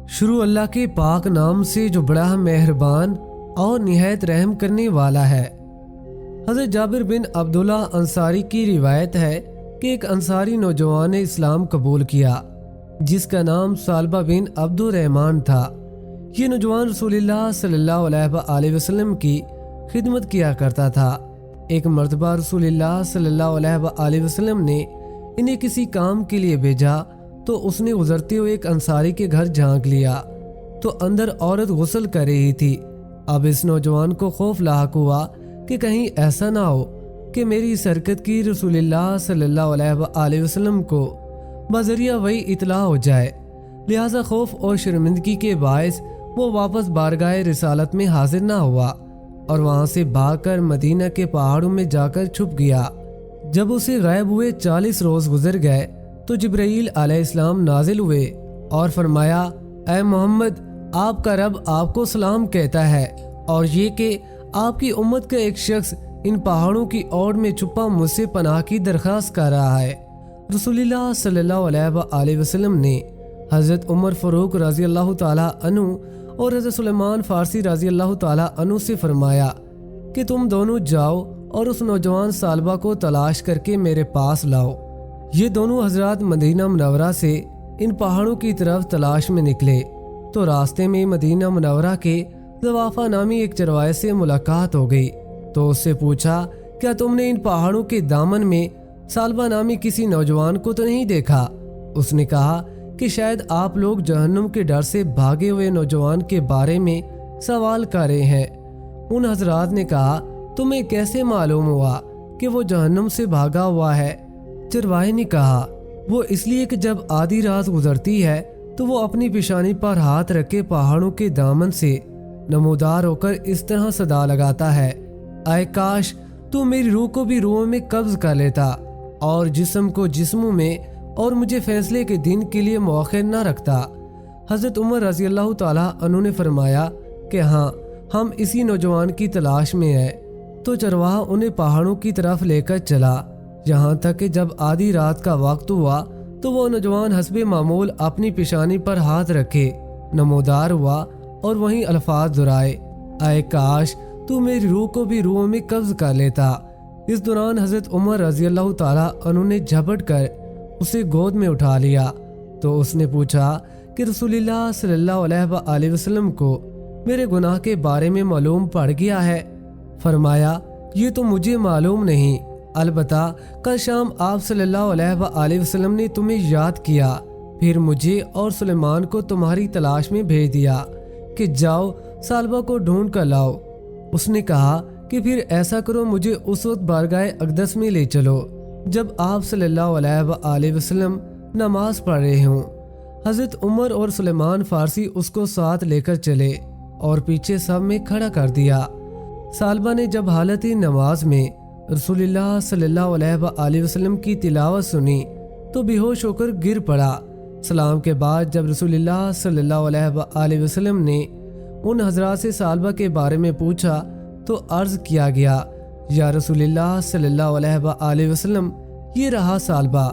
شروع اللہ کے پاک نام سے جو بڑا مہربان اور نہایت رحم کرنے والا ہے۔ حضرت جابر بن عبداللہ انصاری کی روایت ہے کہ ایک انصاری نوجوان نے اسلام قبول کیا جس کا نام ثعلبہ بن عبد الرحمن تھا۔ یہ نوجوان رسول اللہ صلی اللہ علیہ وسلم کی خدمت کیا کرتا تھا۔ ایک مرتبہ رسول اللہ صلی اللہ علیہ وسلم نے انہیں کسی کام کے لیے بھیجا تو اس نے گزرتے ہوئے ایک انصاری کے گھر جھانک لیا تو اندر عورت غسل کر رہی تھی۔ اب اس نوجوان کو خوف لاحق ہوا کہ کہیں ایسا نہ ہو کہ میری اس حرکت کی رسول اللہ صلی اللہ علیہ وسلم کو بذریعہ وحی اطلاع ہو جائے، لہذا خوف اور شرمندگی کے باعث وہ واپس بارگاہ رسالت میں حاضر نہ ہوا اور وہاں سے بھاگ کر مدینہ کے پہاڑوں میں جا کر چھپ گیا۔ جب اسے غائب ہوئے 40 روز گزر گئے تو جبرائیل علیہ السلام نازل ہوئے اور فرمایا، اے محمد، آپ کا رب آپ کو سلام کہتا ہے اور یہ کہ آپ کی امت کا ایک شخص ان پہاڑوں کی اوڑ میں چھپا مجھ سے پناہ کی درخواست کر رہا ہے۔ رسول اللہ صلی اللہ علیہ وسلم نے حضرت عمر فاروق رضی اللہ تعالیٰ عنہ اور حضرت سلیمان فارسی رضی اللہ تعالیٰ عنہ سے فرمایا کہ تم دونوں جاؤ اور اس نوجوان ثعلبہ کو تلاش کر کے میرے پاس لاؤ۔ یہ دونوں حضرات مدینہ منورہ سے ان پہاڑوں کی طرف تلاش میں نکلے تو راستے میں مدینہ منورہ کے ضوافہ نامی ایک چرواہے سے ملاقات ہو گئی تو اس سے پوچھا، کیا تم نے ان پہاڑوں کے دامن میں ثعلبہ نامی کسی نوجوان کو تو نہیں دیکھا؟ اس نے کہا کہ شاید آپ لوگ جہنم کے ڈر سے بھاگے ہوئے نوجوان کے بارے میں سوال کر رہے ہیں۔ ان حضرات نے کہا، تمہیں کیسے معلوم ہوا کہ وہ جہنم سے بھاگا ہوا ہے؟ چرواہے نے کہا، وہ اس لیے کہ جب آدھی رات گزرتی ہے تو وہ اپنی پیشانی پر ہاتھ رکھ کے پہاڑوں کے دامن سے نمودار ہو کر اس طرح صدا لگاتا ہے، اے کاش تو میری روح کو بھی روحوں میں قبض کر لیتا اور جسم کو جسموں میں، اور مجھے فیصلے کے دن کے لیے مؤخر نہ رکھتا۔ حضرت عمر رضی اللہ تعالیٰ عنہ نے فرمایا کہ ہاں، ہم اسی نوجوان کی تلاش میں ہیں۔ تو چرواہا انہیں پہاڑوں کی طرف لے کر چلا، یہاں تک کہ جب آدھی رات کا وقت ہوا تو وہ نوجوان حسب معمول اپنی پیشانی پر ہاتھ رکھے نمودار ہوا اور وہیں الفاظ دہرائے، اے کاش تو میری روح کو بھی روحوں میں قبض کر لیتا۔ اس دوران حضرت عمر رضی اللہ تعالیٰ عنہ نے جھپٹ کر اسے گود میں اٹھا لیا تو اس نے پوچھا کہ رسول اللہ صلی اللہ علیہ وسلم کو میرے گناہ کے بارے میں معلوم پڑ گیا ہے؟ فرمایا، یہ تو مجھے معلوم نہیں، البتہ کل شام آپ صلی اللہ علیہ وسلم نے تمہیں یاد کیا، پھر مجھے اور سلیمان کو تمہاری تلاش میں بھیج دیا کہ جاؤ ثعلبہ کو ڈھونڈ کر لاؤ۔ اس نے کہا کہ پھر ایسا کرو، مجھے اس وقت بارگاہ اقدس میں لے چلو جب آپ صلی اللہ علیہ وسلم نماز پڑھ رہے ہوں۔ حضرت عمر اور سلیمان فارسی اس کو ساتھ لے کر چلے اور پیچھے سب میں کھڑا کر دیا۔ ثعلبہ نے جب حالت نماز میں رسول اللہ صلی اللہ علیہ وسلم کی تلاوت سنی تو بے ہوش ہو کر گر پڑا۔ سلام کے بعد جب رسول اللہ صلی اللہ علیہ وسلم نے ان حضرات سے ثعلبہ کے بارے میں پوچھا تو عرض کیا گیا، یا رسول اللہ صلی اللہ علیہ وسلم، یہ رہا ثعلبہ۔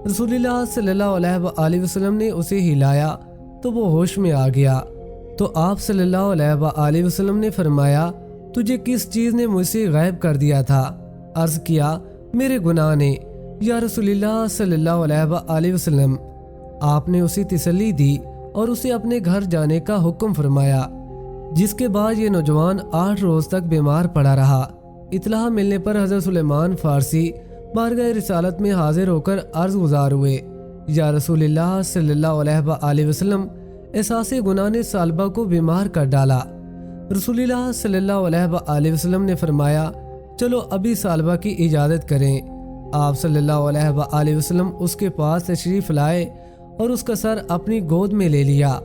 رسول اللہ صلی اللہ علیہ وسلم نے اسے ہلایا تو وہ ہوش میں آ گیا تو آپ صلی اللہ علیہ وسلم نے فرمایا، تجھے کس چیز نے مجھ سے غائب کر دیا تھا؟ عرض کیا، میرے گناہ نے، یا رسول اللہ صلی اللہ علیہ وسلم۔ آپ نے اسے تسلی دی اور اسے اپنے گھر جانے کا حکم فرمایا، جس کے بعد یہ نوجوان 8 روز تک بیمار پڑا رہا۔ اطلاع ملنے پر حضرت سلیمان فارسی بارگاہ رسالت میں حاضر ہو کر عرض گزار ہوئے، یا رسول اللہ صلی اللہ علیہ وسلم، احساس گناہ نے ثعلبہ کو بیمار کر ڈالا۔ رسول اللہ صلی اللہ علیہ وسلم نے فرمایا، چلو ابھی ثعلبہ کی اجازت کریں۔ آپ صلی اللہ علیہ وسلم اس کے پاس تشریف لائے اور اس کا سر اپنی گود میں لے لیا۔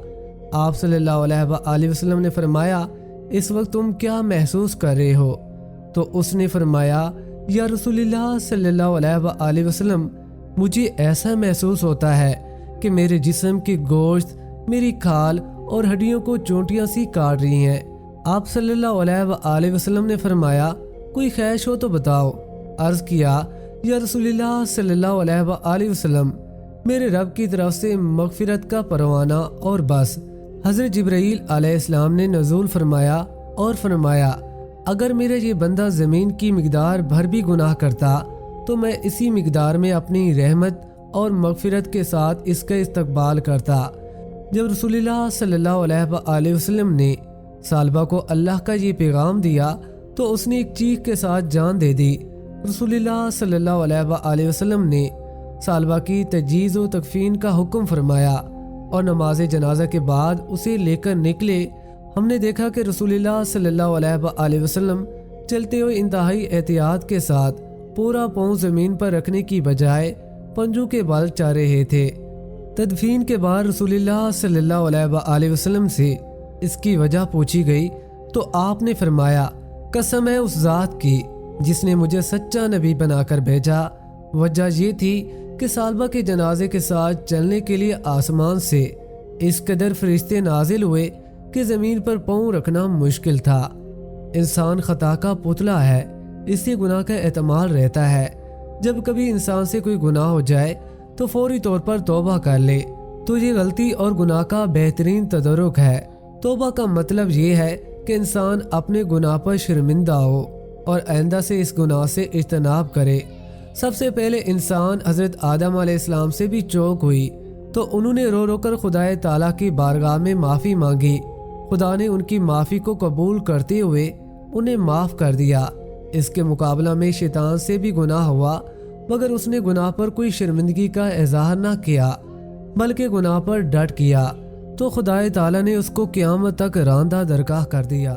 آپ صلی اللہ علیہ وسلم نے فرمایا، اس وقت تم کیا محسوس کر رہے ہو؟ تو اس نے فرمایا، یا رسول اللہ صلی اللہ علیہ وسلم، مجھے ایسا محسوس ہوتا ہے کہ میرے جسم کی گوشت میری کھال اور ہڈیوں کو چونٹیاں سی کاٹ رہی ہیں۔ آپ صلی اللہ علیہ وسلم نے فرمایا، کوئی خواہش ہو تو بتاؤ۔ عرض کیا، یا رسول اللہ صلی اللہ علیہ وسلم، میرے رب کی طرف سے مغفرت کا پروانہ اور بس۔ حضرت جبرائیل علیہ السلام نے نزول فرمایا اور فرمایا اگر میرا یہ بندہ زمین کی مقدار بھر بھی گناہ کرتا تو میں اسی مقدار میں اپنی رحمت اور مغفرت کے ساتھ اس کا استقبال کرتا۔ جب رسول اللہ صلی اللہ علیہ وآلہ وسلم نے ثعلبہ کو اللہ کا یہ پیغام دیا تو اس نے ایک چیخ کے ساتھ جان دے دی۔ رسول اللہ صلی اللہ علیہ وآلہ وسلم نے ثعلبہ کی تجہیز و تکفین کا حکم فرمایا اور نماز جنازہ کے بعد اسے لے کر نکلے۔ ہم نے دیکھا کہ رسول اللہ صلی اللہ علیہ وآلہ وسلم چلتے ہوئے انتہائی احتیاط کے ساتھ پورا پاؤں زمین پر رکھنے کی بجائے پنجوں کے بل چار رہے تھے۔ تدفین کے بعد رسول اللہ صلی اللہ علیہ وآلہ وسلم سے اس کی وجہ پوچھی گئی تو آپ نے فرمایا قسم ہے اس ذات کی جس نے مجھے سچا نبی بنا کر بھیجا، وجہ یہ تھی کہ ثعلبہ کے جنازے کے ساتھ چلنے کے لیے آسمان سے اس قدر فرشتے نازل ہوئے کہ زمین پر پاؤں رکھنا مشکل تھا۔ انسان خطا کا پتلا ہے، اس سے گناہ کا احتمال رہتا ہے۔ جب کبھی انسان سے کوئی گناہ ہو جائے تو فوری طور پر توبہ کر لے تو یہ غلطی اور گناہ کا بہترین تدارک ہے۔ توبہ کا مطلب یہ ہے کہ انسان اپنے گناہ پر شرمندہ ہو اور آئندہ سے اس گناہ سے اجتناب کرے۔ سب سے پہلے انسان حضرت آدم علیہ السلام سے بھی چوک ہوئی تو انہوں نے رو رو کر خدائے تعالیٰ کی بارگاہ میں معافی مانگی۔ خدا نے ان کی معافی کو قبول کرتے ہوئے انہیں معاف کر دیا۔ اس کے مقابلہ میں شیطان سے بھی گناہ ہوا مگر اس نے گناہ پر کوئی شرمندگی کا اظہار نہ کیا بلکہ گناہ پر ڈٹ کیا تو خدائے تعالیٰ نے اس کو قیامت تک راندہ درگاہ کر دیا۔